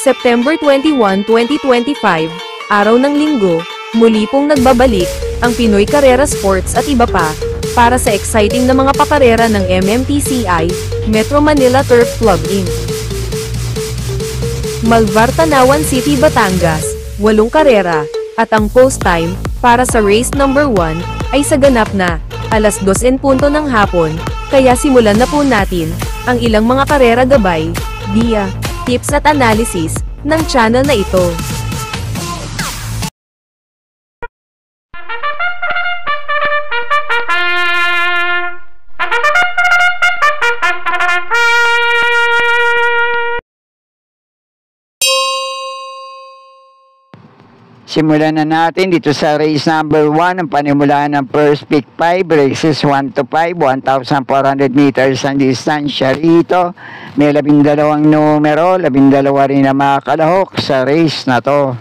September 21, 2025, araw ng linggo, muli pong nagbabalik, ang Pinoy Carrera Sports at iba pa, para sa exciting na mga pakarera ng MMTCI, Metro Manila Turf Club Inc. Malvar Tanawan City, Batangas, 8 karera, at ang post time, para sa race number 1, ay sa ganap na, alas 2:00 ng hapon, kaya simulan na po natin, ang ilang mga karera gabay, dia, tips at analysis, ng channel na ito. Simulan na natin dito sa race number 1, ang panimulaan ng first pick 5, races 1 to 5, 1,400 meters ang distansya rito. May 12 numero, 12 rin na mga kalahok sa race na to.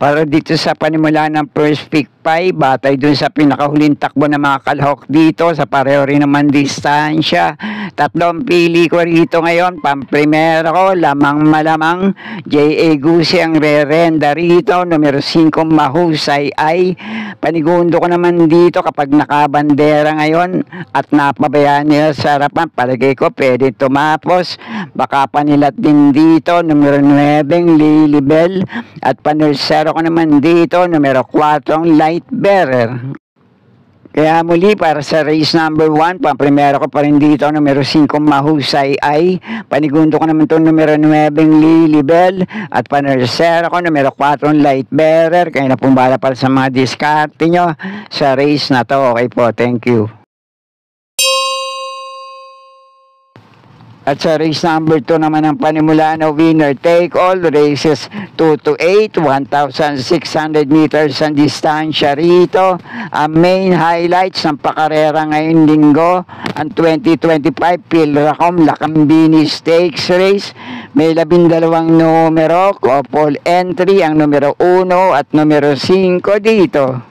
Para dito sa panimulaan ng first pick 5, batay dun sa pinakahuling takbo ng mga kalahok dito, sa pareho rin naman distansya. Tatlong pili ko rito ngayon. Pamprimero ko, lamang malamang, J.A. Gusi ang re-renda rito. Numero 5, mahusay ay. Panigundo ko naman dito kapag nakabandera ngayon at napabayaan nila sa harapan, palagay ko pwede tumapos. Baka panilat din dito, numero 9, Lilibel. At panursero ko naman dito, numero 4, Light Bearer. Kaya muli para sa race number 1, pamprimero ko pa rin dito, numero 5, mahusay ay. Panigundo ko naman itong numero 9, Lilibel. At panursero ko, numero 4, Light Bearer. Kaya na pumbala para sa mga diskarte nyo sa race na to. Okay po, thank you. At sa race number 2 naman ang panimulaan na winner take all, races 2 to 8, 1,600 meters ang distansya rito. Ang main highlights ng pakarera ngayong linggo, ang 2025 Pilracom Lacambini Stakes Race. May 12 numero, couple entry, ang numero 1 at numero 5 dito.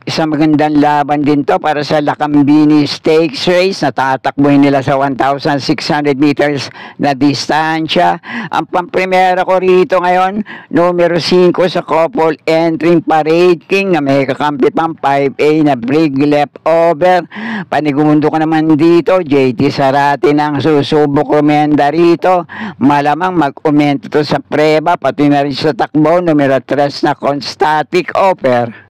Isang magandang laban din to para sa Lacambini Stakes Race na tatakbuhin nila sa 1,600 meters na distansya. Ang pamprimera ko rito ngayon, numero 5 sa couple entry Parade King na may kakampi pang 5A na brig left over. Panigundo ko naman dito, JT Sarati ng susubok rumenda rito. Malamang mag-umento to sa preba, pati na rin sa takbo, numero 3 na Constatic Offer.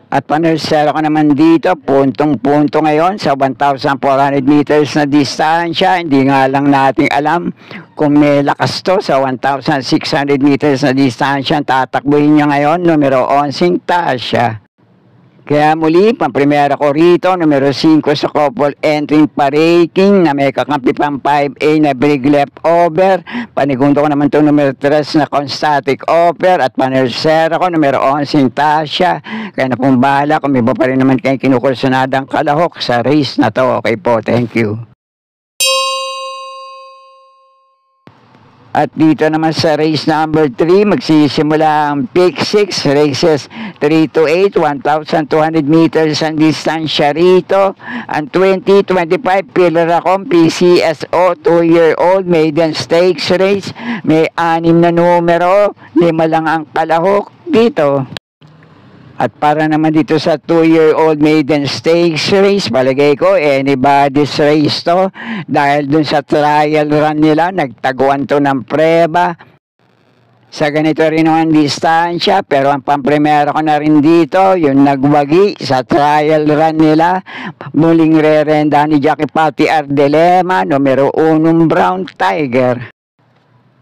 At panursero ko naman dito, puntong-punto ngayon sa 1,400 meters na distansya. Hindi nga lang natin alam kung may lakas to sa 1,600 meters na distansya. Tatakbuhin niya ngayon, numero 11, Tasha. Kaya muli, pamprimera ko rito, numero 5 sa couple entry Parade King na may kakampi pang 5A na brig left over. Panigundo ko naman itong numero 3 na Constatic Offer at panursero ko, numero 11, Tasha. Kaya na pong bahala kung may iba pa rin naman kayong kinukursunadang kalahok sa race na to. Okay po, thank you. At dito naman sa race number 3, magsisimula ang pick 6, races 3 to 8, 1,200 meters ang distansya rito. Ang 2025 Pilracom PCSO 2-year-old maiden stakes race, may 6 na numero, 5 lang ang kalahok dito. At para naman dito sa 2-year-old maiden stakes race, palagay ko anybody's race to. Dahil dun sa trial run nila, nagtaguan to ng preba. Sa ganito rin ang distansya, pero ang pamprimera ko na rin dito, yung nagwagi sa trial run nila. Muling re-renda ni Jackie Patti Ardelema, numero 1 Brown Tiger.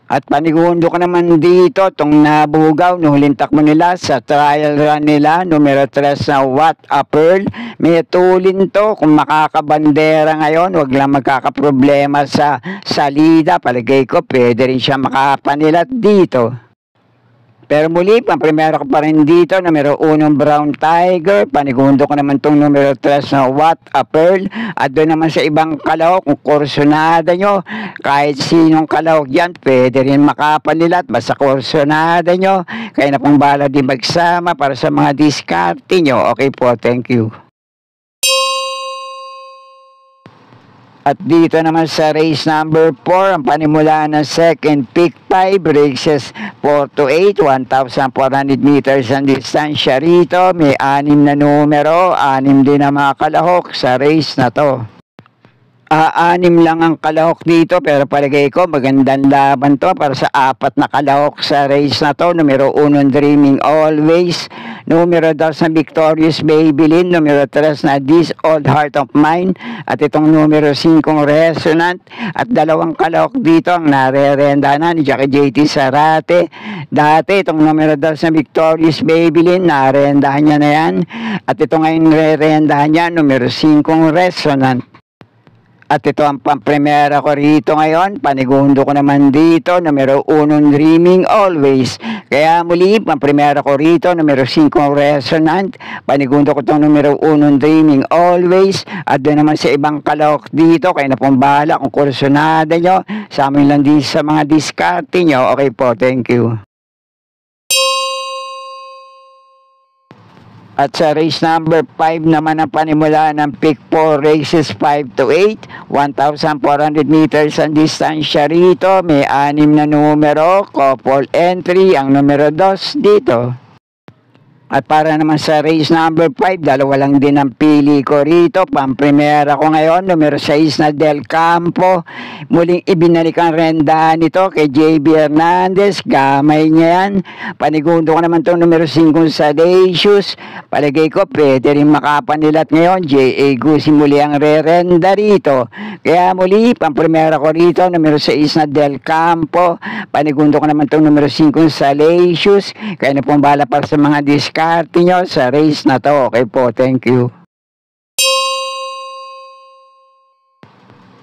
At panigundo ko naman dito, itong nabugaw, nuhuling takbo nila sa trial run nila, numero 3 na What a Pearl. May tulin to, kung makakabandera ngayon, wag lang magkakaproblema sa salida. Palagay ko, pwede rin siya makapanilat dito. Pero muli, pamprimero ko pa rin dito, numero 1 Brown Tiger. Panigundo ko naman itong numero 3 na What a Pearl. At doon naman sa ibang kalahok, kung kursonada nyo, kahit sinong kalahok yan, pwede rin makapanilat, basta kursonada nyo. Kaya na pong bala din magsama para sa mga diskarte nyo. Okay po, thank you. At dito naman sa race number 4, ang panimula ng second pick 5, races 4 to 8, 1,400 meters ang distansya rito. May 6 na numero, 6 din ang mga kalahok sa race na to. 6 lang ang kalahok dito, pero palagay ko magandang laban to para sa 4 na kalahok sa race na to. Numero 1, Dreaming Always. Numero 2 na Victorious Babylin. Numero 3 na This Old Heart of Mine. At itong numero 5, Resonant. At 2 kalahok dito ang narerenda na ni Jackie JT Sarate. Dati itong numero 2 na Victorious Babylin, narendahan niya na yan. At ito ngayon rerendahan niya, numero 5, Resonant. At ito ang pamprimera ko rito ngayon. Panigundo ko naman dito, numero 1, Dreaming Always. Kaya muli, pamprimera ko rito, numero 5, Resonant. Panigundo ko itong numero 1, Dreaming Always. At doon naman sa ibang kalahok dito, kaya na pong bahala kung kursunada nyo. Sa amin lang din sa mga diskarte nyo. Okay po, thank you. At sa race number 5 naman ang panimula ng pick 4, races 5 to 8, 1,400 meters ang distansya rito. May 6 na numero, couple entry, ang numero 2 dito. At para naman sa race number 5, 2 lang din ang pili ko rito. Pamprimera ko ngayon, numero 6 na Del Campo. Muling ibinalik ang rendahan nito kay JB Hernandez. Gamay niya yan. Panigundo ko naman itong numero 5 Salacious. Palagay ko, pwede rin makapanilat ngayon. J.A. Gusi muli ang re-renda rito. Kaya muli, pamprimera ko rito, numero 6 na Del Campo. Panigundo ko naman itong numero 5 Salacious. Kaya na pong bala para sa mga diskarte nyo sa race na to. Okay po, thank you.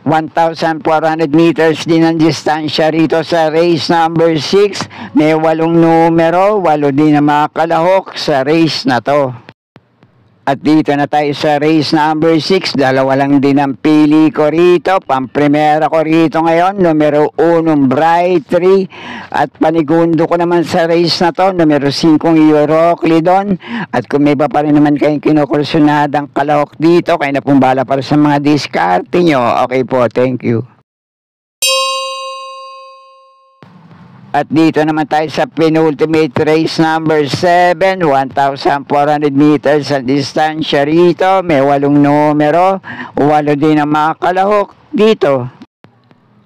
1,400 meters din ang distansya rito sa race number 6. May 8 numero, 8 din ang mga kalahok sa race na to. At dito na tayo sa race number 6. 2 lang din ang pili ko rito. Pamprimera ko rito ngayon, numero 1, Bright 3. At panigundo ko naman sa race na to, numero 5, Euroclidon. At kung may iba pa rin naman kayong kinukursunadang kalahok dito, kayo na pong bala para sa mga diskarte nyo. Okay po, thank you. At dito naman tayo sa penultimate race number 7, 1,400 meters ang distansya rito. May 8 numero, 8 din ang mga kalahok dito.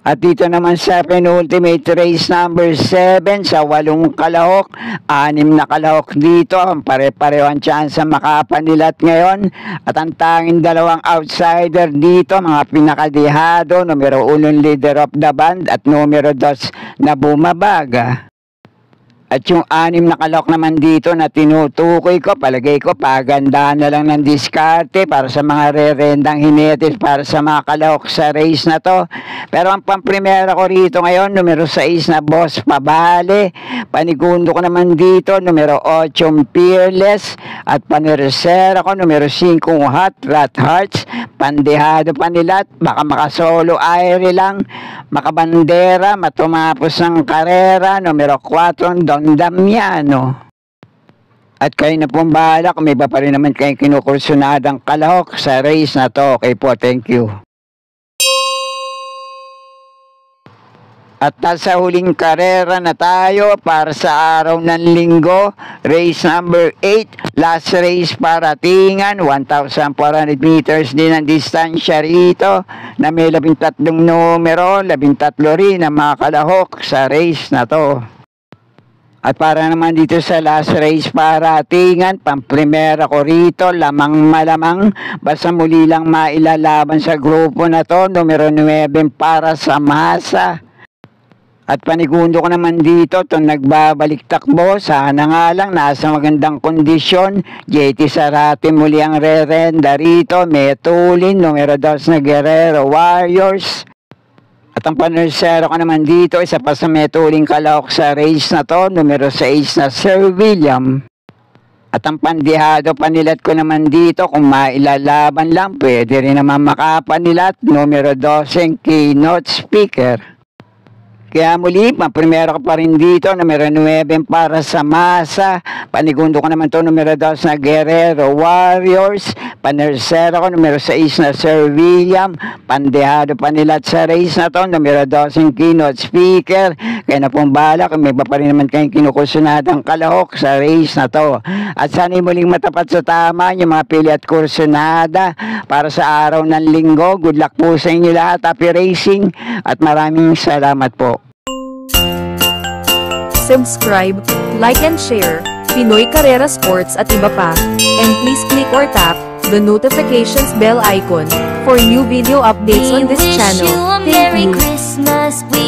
At dito naman sa penultimate race number 7, sa 8 kalahok, 6 na kalahok dito. Ang pare-pareho ang chance makapanilat ngayon. At ang tanging 2 outsider dito, mga pinakadihado, numero 1 leader of the band at numero 2 na bumabaga. At yung 6 na kalahok naman dito na tinutukoy ko, palagay ko pagandahan na lang ng diskarte para sa mga re-rendang hinetes para sa mga kalahok sa race na to. Pero ang pamprimera ko rito ngayon, numero 6 na Boss Pabale. Panigundo ko naman dito, numero 8 Fearless. At paniresera ko, numero 5 Hot Rat Hearts. Pandehado panilat, baka makasolo aire lang. Makabandera, matumapos ng karera, numero 4 Don Damiano. At kayo na pong bahala kung may iba pa rin naman kayong kinukursunadang kalahok sa race na to. Okay po, thank you. At nasa huling karera na tayo para sa araw ng linggo. Race number 8, last race para tingan. 1,400 meters din ang distansya rito. Na may 13 numero, 13 rin ang mga kalahok sa race na to. At para naman dito sa last race para tingan, pamprimera ko rito, lamang malamang. Basta muli lang mailalaban sa grupo na to, numero 9 para sa masa. At panigundo ko naman dito, itong nagbabalik takbo, sana nga lang nasa magandang kondisyon. JT Sarate muli ang re-renda rito, Metulin, numero 2 na Guerrero Warriors. At ang panersero ko naman dito, isa pa sa Metulin kalahok sa race na to, numero 6 na Sir William. At ang pandihado panilat ko naman dito, kung mailalaban lang, pwede rin naman makapanilat, numero 12 Keynote Speaker. Kaya muli, primero ko pa rin dito, numero 9 para sa Masa. Panigundo ko naman to, numero 2 na Guerrero Warriors. Panersero ko, numero 6 na Sir William. Pandehado pa nila sa race na to, numero 2 yung keynote speaker. Kaya na pong bahala, kung may iba pa rin naman kayong kinukusunadang kalahok sa race na to. At sana'y muling matapat sa tama yung mga pili at kursunada para sa araw ng linggo. Good luck po sa inyo lahat. Happy racing at maraming salamat po. Subscribe, like and share, Pinoy Carrera Sports at iba pa. And please click or tap the notifications bell icon for new video updates on this channel. Thank you.